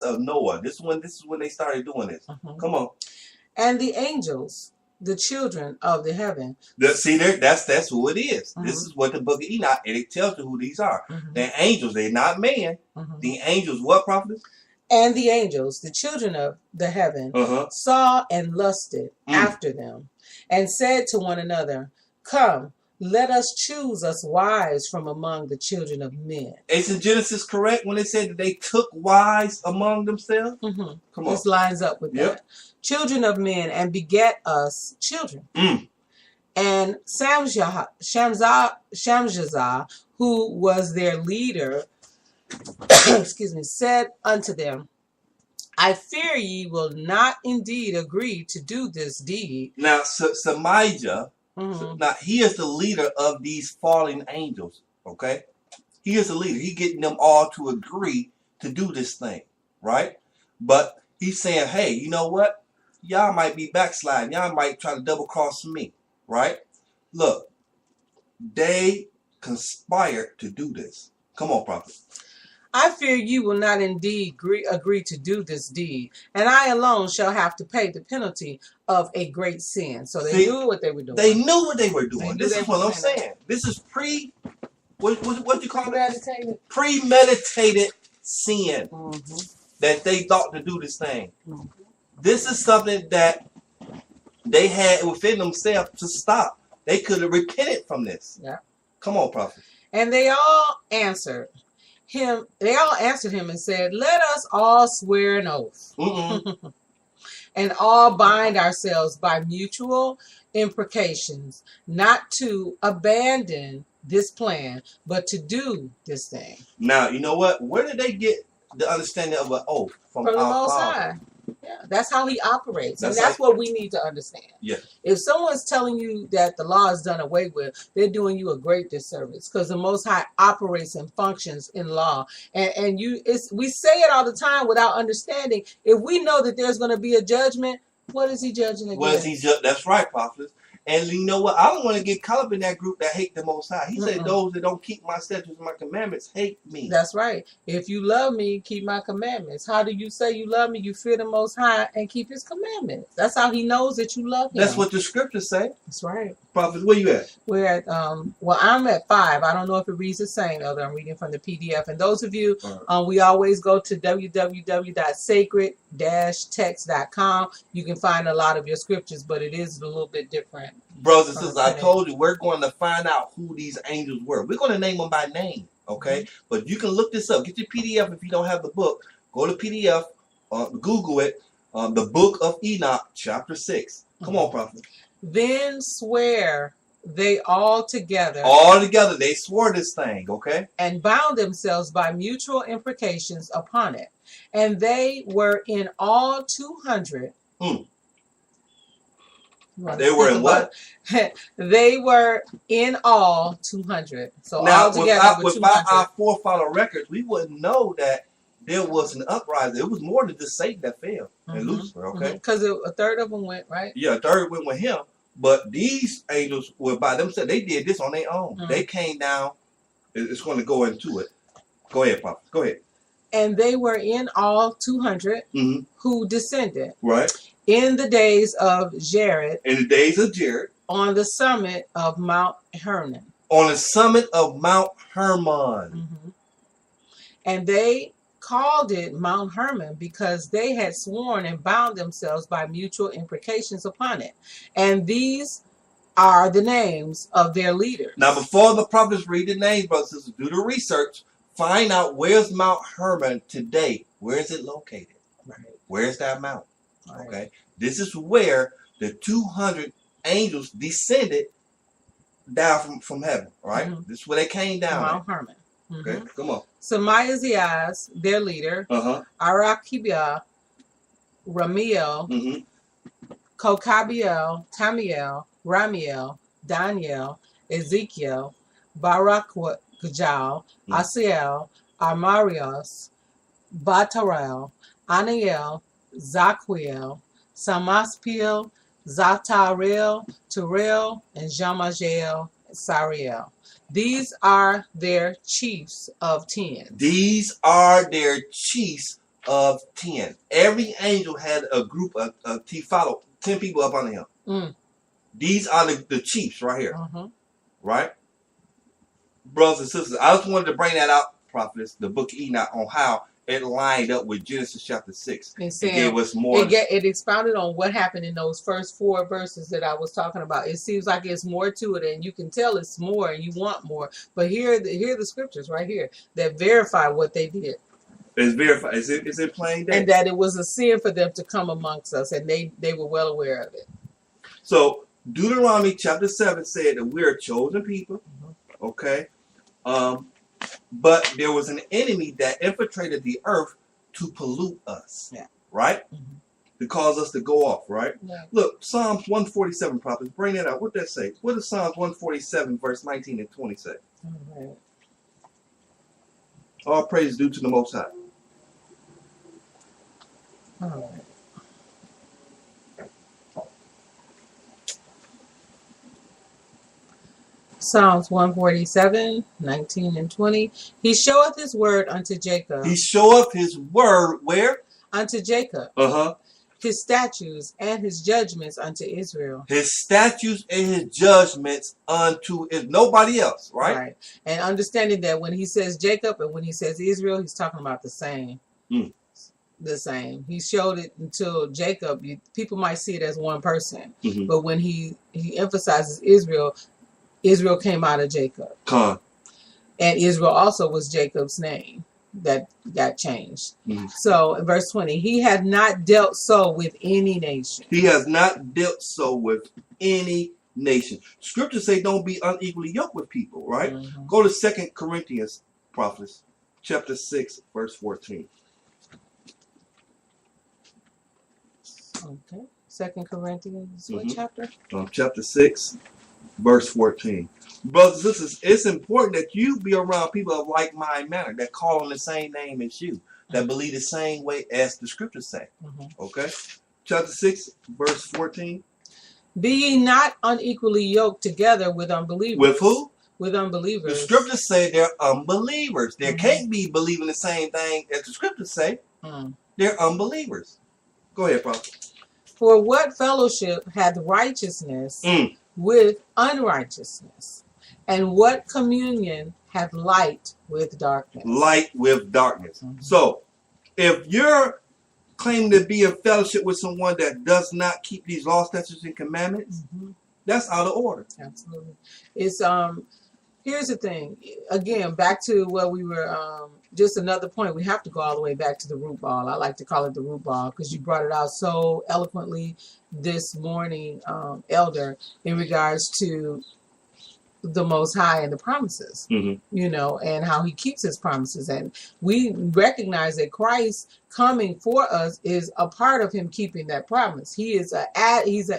of Noah. This is when they started doing this. Come on. And the angels, the children of the heaven. See there, that's who it is. This is what the book of Enoch, and it tells you who these are. They're angels. They're not man. The angels, what, prophet? And the angels, the children of the heaven, saw and lusted after them, and said to one another, "Come, let us choose us wives from among the children of men." Isn't Genesis correct when it said that they took wives among themselves? Come on. This lines up with that. Children of men, and beget us children. And Shamshazah, who was their leader, excuse me, said unto them, "I fear ye will not indeed agree to do this deed." Now, Samijah, now he is the leader of these fallen angels, okay? He is the leader. He getting them all to agree to do this thing, right? But he's saying, hey, you know what? Y'all might be backsliding. Y'all might try to double cross me, right? Look, they conspired to do this. Come on, prophet. "I fear you will not indeed agree to do this deed, and I alone shall have to pay the penalty of a great sin." So they knew what they were doing. They knew what they were doing. This is what I'm saying. This is what you call it? Premeditated sin that they thought to do this thing. This is something that they had within themselves to stop. They could have repented from this. Yeah. Come on, prophet. And they all answered him and said, "Let us all swear an oath and all bind ourselves by mutual imprecations, not to abandon this plan, but to do this thing." Now, you know what? Where did they get the understanding of an oath? From the Most High. Yeah, that's how he operates. That's and that's what we need to understand. Yeah. If someone's telling you that the law is done away with, they're doing you a great disservice, because the Most High operates and functions in law. And we say it all the time without understanding. If we know that there's going to be a judgment, what is he judging against? What is he That's right, prophet. And you know what? I don't want to get caught up in that group that hate the Most High. He said, "Those that don't keep my statutes and my commandments hate me." That's right. If you love me, keep my commandments. How do you say you love me? You fear the Most High and keep his commandments. That's how he knows that you love him. That's what the scriptures say. That's right. Prophet, where you at? We're at, well, I'm at 5. I don't know if it reads the same, although I'm reading from the PDF. And those of you, we always go to www.sacred-text.com. You can find a lot of your scriptures, but it is a little bit different. Brothers and sisters, I told you, we're going to find out who these angels were. We're going to name them by name, okay? But you can look this up. Get your PDF if you don't have the book. Go to PDF, Google it, the Book of Enoch, chapter 6. Come on, prophet. Then swear they all together. All together, they swore this thing, okay? And bound themselves by mutual imprecations upon it. And they were in all 200. They were in what? They were in all 200. So now, all together without our forefather records, we wouldn't know that there was an uprising. It was more than just Satan that fell and Lucifer, okay? Because a third of them went, right? Yeah, a third went with him. But these angels were by themselves. They did this on their own. They came down. It's going to go into it. Go ahead, prophet. Go ahead. And they were in all 200 who descended. Right. In the days of Jared. In the days of Jared. On the summit of Mount Hermon. On the summit of Mount Hermon. And they called it Mount Hermon because they had sworn and bound themselves by mutual imprecations upon it. And these are the names of their leaders. Now, before the prophets read the names, brothers and sisters, do the research. Find out where's Mount Hermon today. Where is it located? Right. Where's that mount? Right. Okay. This is where the 200 angels descended down from heaven. Right. This is where they came down. Mount Hermon. Okay. Come on. Samazias, their leader. Arakibiah, Ramiel, Kokabiel, Tamiel, Ramiel, Daniel, Ezekiel, Barakjal, Asiel, Amarios, Batarel, Aniel, Zaquiel, Samaspiel, Zatarel, Terel, and Jamajael, Sariel. These are their chiefs of 10. These are their chiefs of 10. Every angel had a group of he followed 10 people up under him. Mm. These are the chiefs right here. Right? Brothers and sisters, I just wanted to bring that out, prophets, the book of Enoch, on how it lined up with Genesis chapter 6. It gave us more. It expounded on what happened in those first 4 verses that I was talking about. It seems like it's more to it, and you can tell it's more, and you want more. But here are the scriptures right here that verify what they did. It's verified. Is it plain day? And that it was a sin for them to come amongst us, and they were well aware of it. So Deuteronomy chapter 7 said that we're a chosen people. Okay. But there was an enemy that infiltrated the earth to pollute us. Yeah. Right? To cause us to go off, right? Yeah. Look, Psalms 147, prophets, bring that out. What does that say? What does Psalms 147, verse 19 and 20 say? All right. All praise due to the Most High. All right. Psalms 147, 19 and 20. He showeth his word unto Jacob. He showeth his word where? Unto Jacob. His statutes and his judgments unto Israel. His statutes and his judgments unto nobody else, right? Right. And understanding that when he says Jacob and when he says Israel, he's talking about the same. The same. He showed it until Jacob. People might see it as one person. But when he emphasizes Israel, Israel came out of Jacob. And Israel also was Jacob's name that got changed. So in verse 20, he had not dealt so with any nation. He has not dealt so with any nation. Scriptures say don't be unequally yoked with people, right? Go to 2 Corinthians, prophets, chapter 6, verse 14. Okay. 2 Corinthians, what chapter? Chapter 6. Verse 14. Brothers and sisters, it's important that you be around people of like-minded manner that call on the same name as you, that believe the same way as the scriptures say. Okay? Chapter 6, verse 14. Be ye not unequally yoked together with unbelievers. With who? With unbelievers. The scriptures say they're unbelievers. They can't be believing the same thing as the scriptures say. They're unbelievers. Go ahead, prophet. For what fellowship hath righteousness with unrighteousness? And what communion hath light with darkness? Light with darkness. So, if you're claiming to be in fellowship with someone that does not keep these laws, statutes, and commandments, that's out of order. Absolutely. It's here's the thing. Again, back to what we were. Just another point. We have to go all the way back to the root ball. I like to call it the root ball because you brought it out so eloquently this morning, Elder, in regards to the Most High and the promises, you know, and how he keeps his promises. And we recognize that Christ coming for us is a part of him keeping that promise. He's an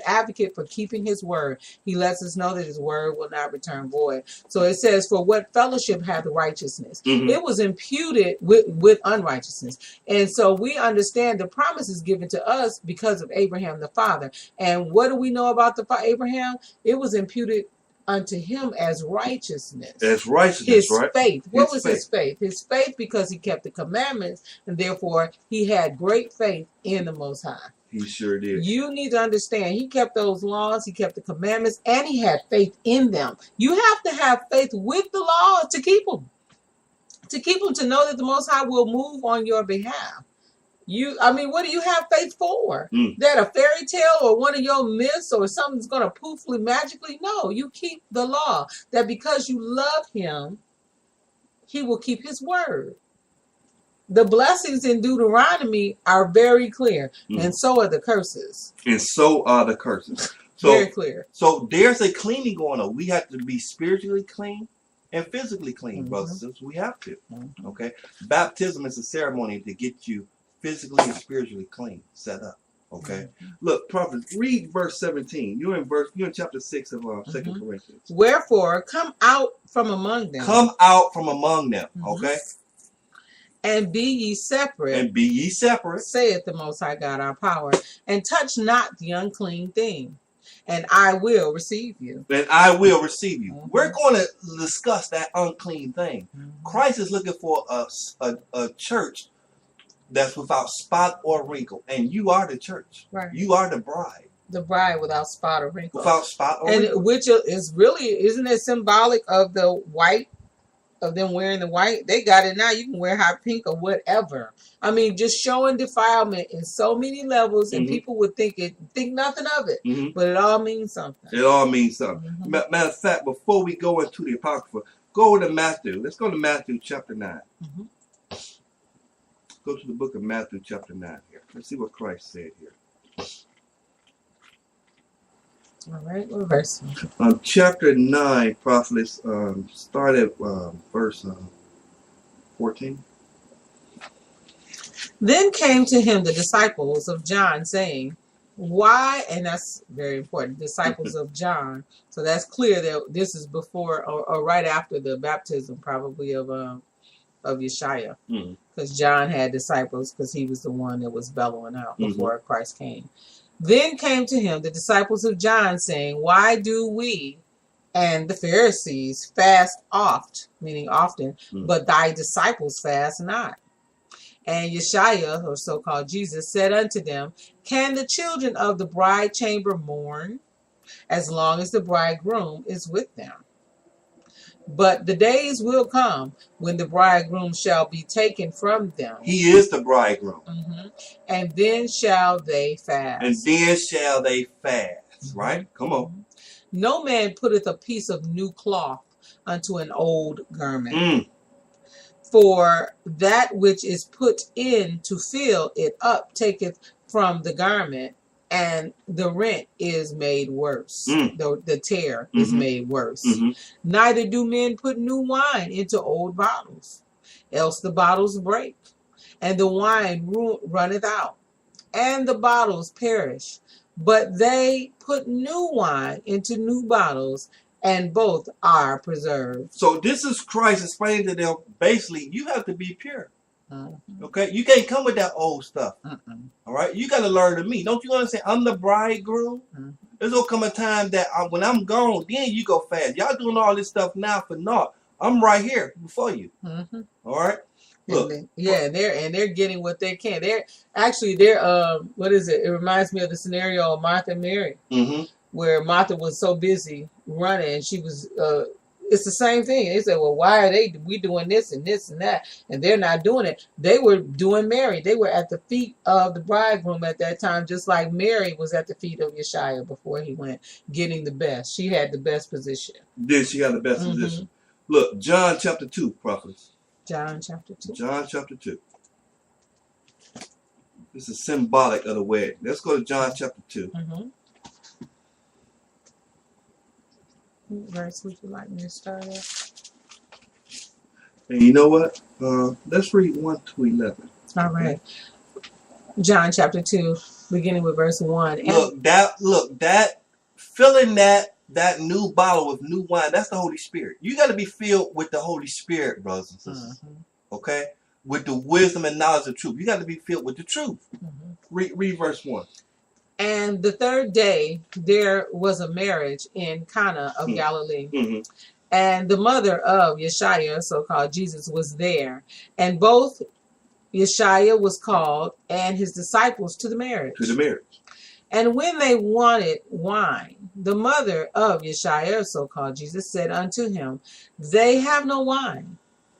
advocate for keeping his word. He lets us know that his word will not return void. So it says, for what fellowship hath righteousness? It was imputed with unrighteousness. And so we understand the promise is given to us because of Abraham the father. And what do we know about Abraham? It was imputed unto him as righteousness. As righteousness, his faith. What was his faith? His faith because he kept the commandments, and therefore he had great faith in the Most High. He sure did. You need to understand, he kept those laws, he kept the commandments, and he had faith in them. You have to have faith with the law to keep them. To keep them, to know that the Most High will move on your behalf. What do you have faith for? That a fairy tale or one of your myths or something's going to poofly magically? No, you keep the law. That because you love him, he will keep his word. The blessings in Deuteronomy are very clear, and so are the curses. And so are the curses. So, very clear. So there's a cleaning going on. We have to be spiritually clean and physically clean, brothers and sisters. We have to. Okay? Baptism is a ceremony to get you physically and spiritually clean, set up. Okay. Look, prophet, read verse 17. You're in chapter 6 of 2 Corinthians. Wherefore, come out from among them. Come out from among them. Okay. And be ye separate. And be ye separate. Saith the Most High God our power. And touch not the unclean thing. And I will receive you. And I will receive you. We're going to discuss that unclean thing. Christ is looking for a church that's without spot or wrinkle. And you are the church. Right. You are the bride. The bride without spot or wrinkle. Without spot or and wrinkle. Which is really, isn't it symbolic of the white, of them wearing the white? They got it now. You can wear hot pink or whatever. I mean, just showing defilement in so many levels, and people would think nothing of it, but it all means something. It all means something. Matter of fact, before we go into the Apocrypha, go to Matthew. Let's go to Matthew chapter 9. Go to the book of Matthew chapter 9 here. Let's see what Christ said here. All right, what verse? Chapter 9, prophets, start at verse 14. Then came to him the disciples of John, saying, why, and that's very important, disciples of John. So that's clear that this is before or right after the baptism, probably of Yeshua. Because John had disciples, because he was the one that was bellowing out before Christ came. Then came to him the disciples of John, saying, why do we and the Pharisees fast oft, meaning often, but thy disciples fast not? And Yeshua, or so-called Jesus, said unto them, can the children of the bride chamber mourn, as long as the bridegroom is with them? But the days will come when the bridegroom shall be taken from them. He is the bridegroom. And then shall they fast. And then shall they fast. Right? Come on. No man putteth a piece of new cloth unto an old garment. For that which is put in to fill it up taketh from the garment, and the rent is made worse. The tear is made worse. Neither do men put new wine into old bottles, else the bottles break, and the wine runneth out, and the bottles perish. But they put new wine into new bottles, and both are preserved. So this is Christ explaining to them, basically, you have to be pure. Okay? You can't come with that old stuff. All right? You got to learn to me. Don't you understand? I'm the bridegroom. There's going to come a time that when I'm gone, then you go fast. Y'all doing all this stuff now for naught. I'm right here before you. All right? Look. And they're getting what they can. They're what is it? It reminds me of the scenario of Martha and Mary. Where Martha was so busy running, and she was, it's the same thing. They said, well, why are we doing this and this and that? And they're not doing it. They were doing Mary. They were at the feet of the bridegroom at that time, just like Mary was at the feet of Yeshua before he went, getting the best. She had the best position. Then she got the best position. Look, John chapter 2, prophets. John chapter 2. John chapter 2. This is symbolic of the wedding. Let's go to John chapter 2. What verse would you like me to start at? And you know what? Let's read 1 to 11. All right. John chapter 2, beginning with verse 1. Look, that filling that new bottle with new wine, that's the Holy Spirit. You got to be filled with the Holy Spirit, brothers and sisters. Okay? With the wisdom and knowledge of truth. You got to be filled with the truth. Read verse 1. And the third day there was a marriage in Cana of Galilee. And the mother of Yeshua, so-called Jesus, was there. And both Yeshua was called and his disciples to the marriage. And when they wanted wine, the mother of Yeshua, so-called Jesus, said unto him, they have no wine.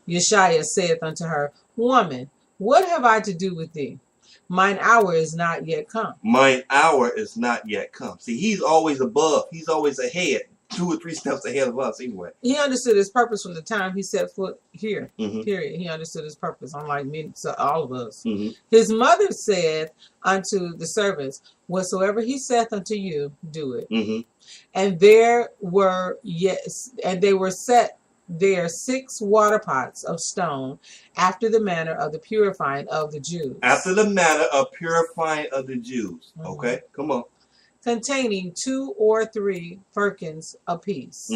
Yeshua saith unto her, woman, what have I to do with thee? Mine hour is not yet come. Mine hour is not yet come. See, he's always above. He's always ahead. 2 or 3 steps ahead of us anyway. He understood his purpose from the time he set foot here. Period. He understood his purpose, unlike me, so all of us. His mother said unto the servants, whatsoever he saith unto you, do it. And they were set there 6 water pots of stone, after the manner of the purifying of the Jews. After the manner of purifying of the Jews. Okay, come on. Containing 2 or 3 firkins apiece.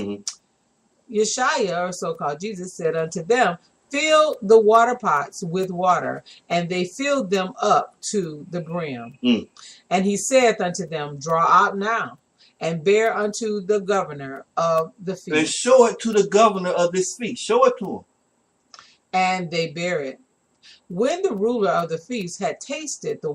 Yeshua, or so-called Jesus, said unto them, fill the water pots with water. And they filled them up to the brim. And he saith unto them, draw out now, and bear unto the governor of the feast. And show it to the governor of this feast. Show it to him. And they bear it. When the ruler of the feast had tasted the